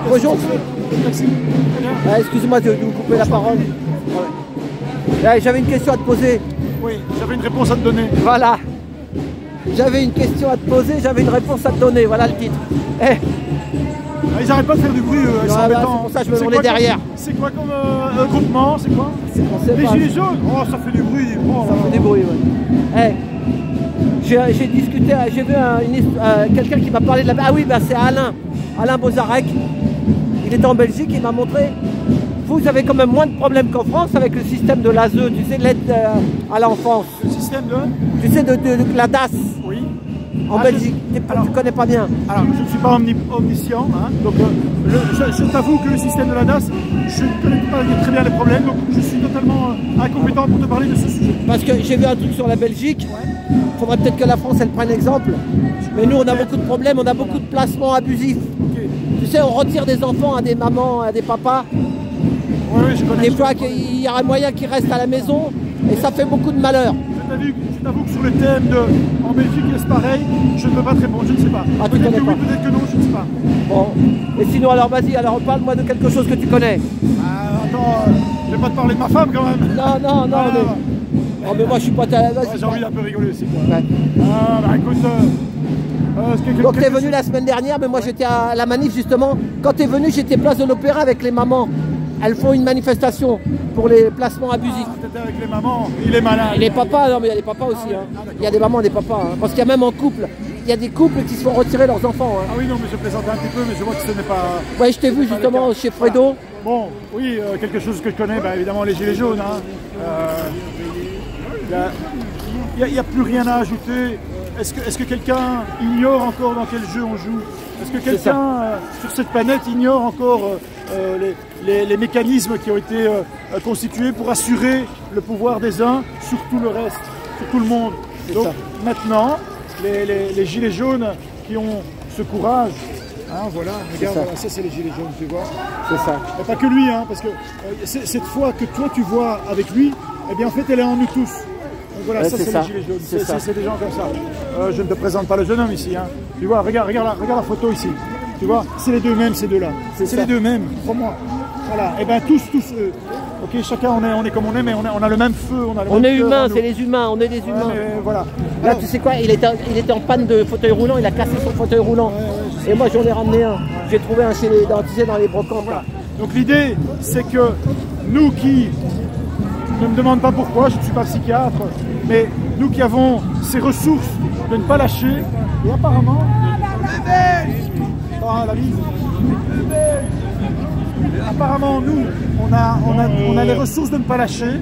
Bonjour. Merci. Excusez-moi de vous couper la parole. J'avais une question à te poser. Oui, j'avais une réponse à te donner. Voilà. J'avais une question à te poser, j'avais une réponse à te donner. Voilà le titre. Ils n'arrêtent pas de faire du bruit, ils sont embêtants. C'est pour ça que je me demandais derrière. C'est quoi comme groupement? C'est quoi? Les gilets jaunes? Oh, ça fait du bruit. Oh, ça fait du bruit, ouais. J'ai discuté, j'ai vu quelqu'un qui m'a parlé de la... Ah oui, bah, c'est Alain Bozarek. Il était en Belgique, il m'a montré. Vous avez quand même moins de problèmes qu'en France avec le système de l'ASE, tu sais, l'aide à l'enfance. Le système de? Tu sais, de la DAS. Oui. En Belgique, tu ne connais pas bien. Alors, je ne suis pas omniscient, hein, donc je t'avoue que le système de la DAS, je ne connais pas très bien les problèmes, donc je suis totalement incompétent pour te parler de ce sujet. Parce que j'ai vu un truc sur la Belgique, il faudrait peut-être que la France, elle prenne exemple, mais nous, on a beaucoup de problèmes, on a beaucoup de placements abusifs. Okay. Tu sais, on retire des enfants à des mamans, à des papas. Oui, je connais. Des fois, il y a un moyen qu'ils restent à la maison, et ça fait beaucoup de malheur. Je t'avoue que sur le thème de en Belgique, est-ce pareil? Je ne peux pas te répondre, je ne sais pas. Ah, peut-être que oui, peut-être que non, je ne sais pas. Bon, et sinon, alors vas-y, alors parle-moi de quelque chose que tu connais. Attends, je ne vais pas te parler de ma femme quand même. Non, mais... Oh, mais moi, je suis pas... J'ai envie d'un peu rigoler aussi, quoi. Ouais. Bah écoute... Donc tu es venu la semaine dernière, mais moi j'étais à la manif justement. Quand tu es venu, j'étais place de l'Opéra avec les mamans. Elles font une manifestation pour les placements abusifs. T'étais avec les mamans, il est malin. Et les papas, non mais il y a des papas aussi. Il y a des mamans et des papas. Parce qu'il y a même en couple, il y a des couples qui se font retirer leurs enfants. Ah oui, non, mais je plaisante un petit peu, mais je vois que ce n'est pas... Ouais, je t'ai vu justement chez Fredo. Bon, oui, quelque chose que je connais, bah, évidemment les gilets jaunes. Il n'y a plus rien à ajouter. Est-ce que quelqu'un ignore encore dans quel jeu on joue? Est-ce que quelqu'un sur cette planète ignore encore les mécanismes qui ont été constitués pour assurer le pouvoir des uns sur tout le reste, sur tout le monde? Donc maintenant, les gilets jaunes qui ont ce courage, hein, voilà, regarde, voilà, ça c'est les gilets jaunes, tu vois. C'est ça. Et pas que lui, hein, parce que cette foi que toi tu vois avec lui, eh bien en fait elle est en nous tous. Donc voilà, ça c'est les gilets jaunes, c'est des gens comme ça. Je ne te présente pas le jeune homme ici, hein. Tu vois, regarde la photo ici. Tu vois, c'est les deux mêmes, ces deux-là. C'est les deux mêmes, crois-moi. Voilà, et bien tous eux. Ok, chacun on est comme on est, mais on a le même feu. On est humains, c'est les humains, on est des humains. Voilà. Là, alors, tu sais quoi, il était en panne de fauteuil roulant, il a cassé son fauteuil roulant. Et moi j'en ai ramené un. J'ai trouvé un chez les dentistes dans les brocantes. Voilà. Donc l'idée, c'est que nous qui... Ne me demande pas pourquoi, je ne suis pas psychiatre, mais nous qui avons ces ressources de ne pas lâcher, et apparemment, apparemment nous, on a les ressources de ne pas lâcher,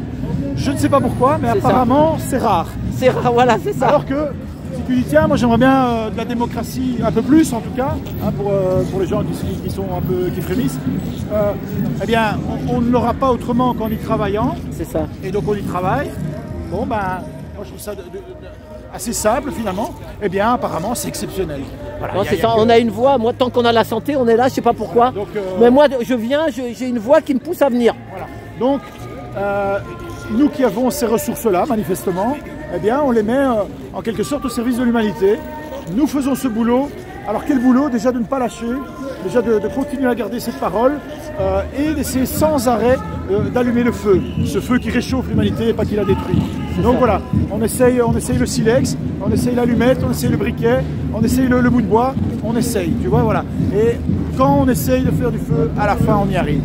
je ne sais pas pourquoi, mais apparemment c'est rare. C'est rare, voilà, c'est ça. Alors que, si tu dis tiens, moi j'aimerais bien de la démocratie, un peu plus en tout cas, hein, pour les gens qui sont un peu, qui frémissent, eh bien on ne l'aura pas autrement qu'en y travaillant. C'est ça. Et donc on y travaille. Bon ben, moi je trouve ça assez simple finalement. Eh bien apparemment c'est exceptionnel. Voilà, non, c'est ça, on a une voix, moi tant qu'on a la santé, on est là, je sais pas pourquoi. Voilà, donc, mais moi je viens, j'ai une voix qui me pousse à venir. Voilà. Donc nous qui avons ces ressources-là, manifestement, eh bien on les met en quelque sorte au service de l'humanité. Nous faisons ce boulot. Alors quel boulot? Déjà de ne pas lâcher, déjà de continuer à garder cette parole et d'essayer sans arrêt d'allumer le feu. Ce feu qui réchauffe l'humanité et pas qui la détruit. Donc voilà, on essaye le silex, on essaye l'allumette, on essaye le briquet, on essaye le bout de bois, on essaye, tu vois, voilà. Et quand on essaye de faire du feu, à la fin on y arrive.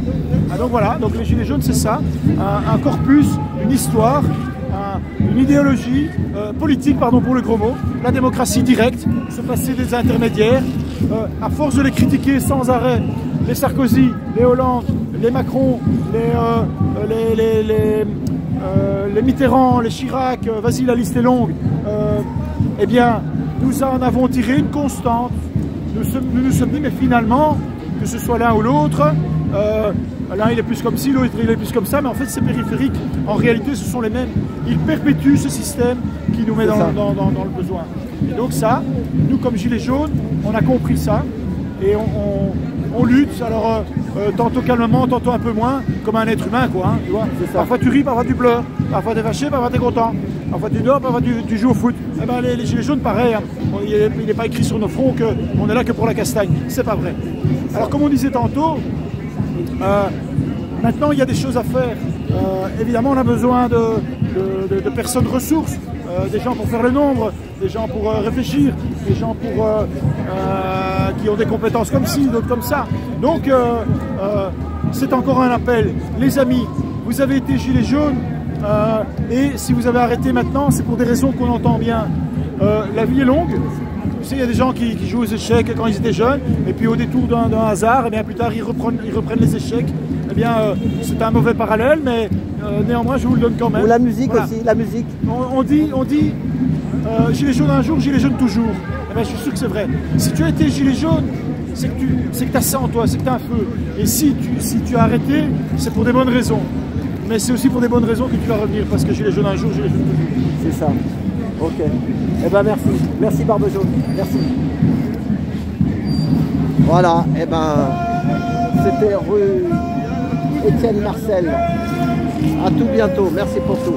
Ah, donc voilà, donc les gilets jaunes c'est ça, un corpus, une histoire, une idéologie politique, pardon pour le gros mot, la démocratie directe, se passer des intermédiaires, à force de les critiquer sans arrêt, les Sarkozy, les Hollande, les Macron, les Mitterrand, les Chirac, vas-y la liste est longue, eh bien nous en avons tiré une constante, nous nous sommes dit mais finalement, que ce soit l'un ou l'autre, l'un il est plus comme ci, l'autre il est plus comme ça, mais en fait c'est périphérique. En réalité ce sont les mêmes. Ils perpétuent ce système qui nous met dans le besoin. Et donc ça, nous comme Gilets jaunes, on a compris ça et on lutte, alors tantôt calmement, tantôt un peu moins, comme un être humain quoi, hein, tu vois. Parfois tu ris, parfois tu pleures, parfois tu es fâché, parfois tu es content, parfois tu dors, parfois tu joues au foot. Eh ben, les Gilets jaunes pareil, hein. Il n'est pas écrit sur nos fronts qu'on est là que pour la castagne, c'est pas vrai. Alors comme on disait tantôt, maintenant il y a des choses à faire. Évidemment on a besoin de personnes ressources, des gens pour faire le nombre, des gens pour réfléchir, des gens qui ont des compétences comme ci, d'autres comme ça. Donc c'est encore un appel. Les amis, vous avez été gilets jaunes et si vous avez arrêté maintenant, c'est pour des raisons qu'on entend bien. La vie est longue. Tu sais, il y a des gens qui jouent aux échecs quand ils étaient jeunes, et puis au détour d'un hasard, et bien plus tard ils reprennent les échecs. Eh bien, c'est un mauvais parallèle, mais néanmoins je vous le donne quand même. Ou la musique voilà. aussi, la musique. On dit gilet jaune un jour, gilet jaune toujours. Eh bien, je suis sûr que c'est vrai. Si tu as été gilet jaune, c'est que tu as ça en toi, c'est que tu as un feu. Et si tu as arrêté, c'est pour des bonnes raisons. Mais c'est aussi pour des bonnes raisons que tu vas revenir, parce que gilet jaune un jour, gilet jaune toujours. C'est ça. Ok. Eh ben merci. Merci Barbe Jaune. Merci. Voilà. Eh ben c'était rue Étienne Marcel. À tout bientôt. Merci pour tout.